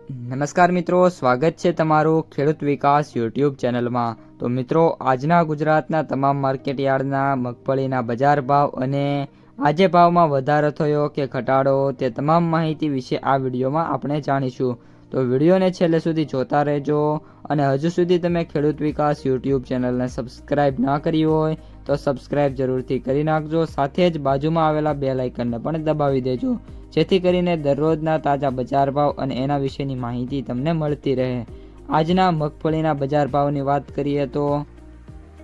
નમસ્કાર મિત્રો, સ્વાગત છે તમારું ખેડૂત વિકાસ યુટ્યુબ ચેનલમાં। તો મિત્રો, આજના ગુજરાતના તમામ માર્કેટયાર્ડના મગફળીના બજાર ભાવ અને આજે ભાવમાં વધારો થયો કે ઘટાડો તે તમામ માહિતી વિશે આ વિડીયોમાં આપણે જાણીશું। તો વિડીયોને છેલ્લે સુધી જોતા રહેજો અને હજુ સુધી તમે ખેડૂત વિકાસ યુટ્યુબ ચેનલને સબસ્ક્રાઇબ ના કરી હોય તો સબસ્ક્રાઇબ જરૂરથી કરી નાખજો, સાથે જ બાજુમાં આવેલા બેલ આઇકનને પણ દબાવી દેજો, જેથી કરીને દરરોજના તાજા બજાર ભાવ અને એના વિશેની માહિતી તમને મળતી રહે। આજના મગફળીના બજાર ભાવની વાત કરીએ તો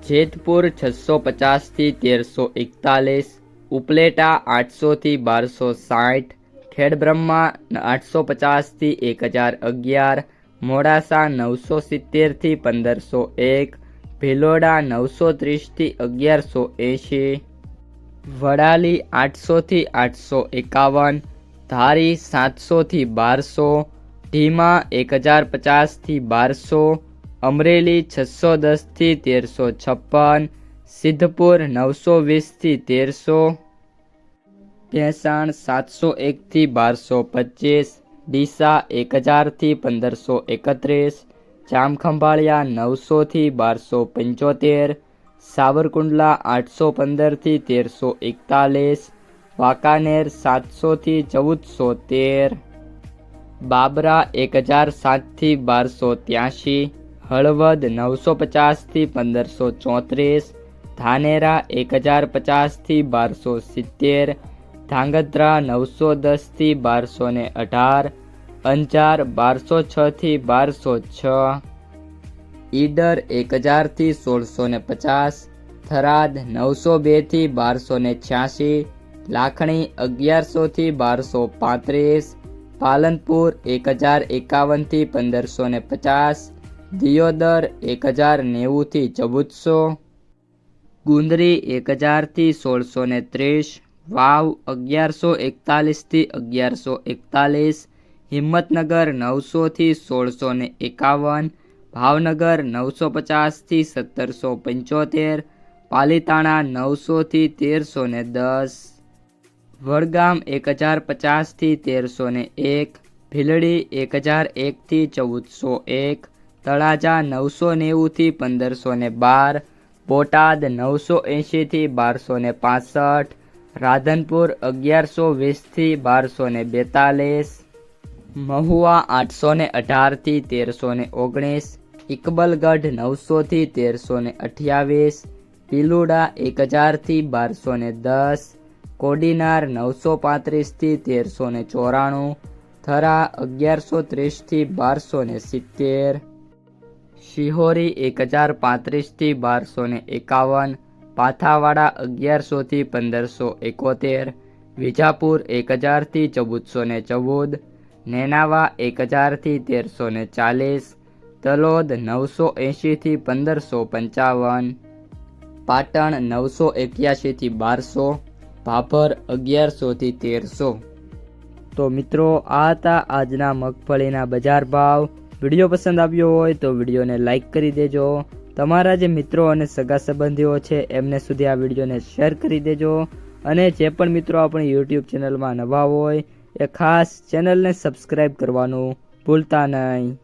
જેતપુર 650 થી 1341, ઉપલેટા 800 થી 1260, ખેડબ્રહ્મા 850 થી 1011, મોડાસા 970 થી 1501, ભિલોડા 930 થી 1180, વડાલી 800 થી 851, ધારી 700 થી 1200, ઢીમા 1050 થી 1200, અમરેલી 610 થી 1356, સિદ્ધપુર 920 થી 1300, ભેંસાણ 701 થી 1225, ડીસા 1000 થી 1531, જામખંભાળિયા 900 થી 1275, સાવરકુંડલા 815 થી 1341, વાંકાનેર 700 થી 1413, બાબરા 1007 થી 1283, હળવદ 950 થી 1534, ધાનેરા 1050 થી 1270, ધાંગધ્રા 910 થી 1218, અંજાર 1206 થી 1206, ઈડર 1000 થી 1650, થરાદ 902 થી 1286, લાખણી 1100 થી 1235, પાલનપુર 1051 થી 1550, દિયોદર 1090 થી 1400, ગુંદરી 1000 થી 1630, વાવ 1141 થી 1141, હિંમતનગર 900 થી 1651, ભાવનગર 950 થી 1775, પાલીતાણા 900 થી 1310, વડગામ 1050 થી 1301, ભીલડી 1001 થી 1401, તળાજા 990 થી 1512, બોટાદ 980 થી 1265, રાધનપુર 1120 થી 1242, મહુવા 818 થી 1319, ઇકબલગઢ 900 થી 1328, પિલુડા 1000 થી 1210, કોડીનાર 935 થી 1394, થરા 1130 થી 1270, શિહોરી 1035 થી 1251, પાથાવાડા 1100 થી 1571, વિજાપુર 1000 થી 1414, નેનાવા 1000 થી 1340, તલોદ 980 થી 1555, પાટણ 981 થી 1200, ભાભર 1100 થી 1300। તો મિત્રો, આ હતા આજના મગફળીના બજાર ભાવ। વિડીયો પસંદ આવ્યો હોય તો વિડીયોને લાઈક કરી દેજો, તમારા જે મિત્રો અને સગા સંબંધીઓ છે એમને સુધી આ વિડીયોને શેર કરી દેજો, અને જે પણ મિત્રો આપણી યુટ્યુબ ચેનલમાં નવા હોય એ ખાસ ચેનલને સબસ્ક્રાઈબ કરવાનું ભૂલતા નહીં।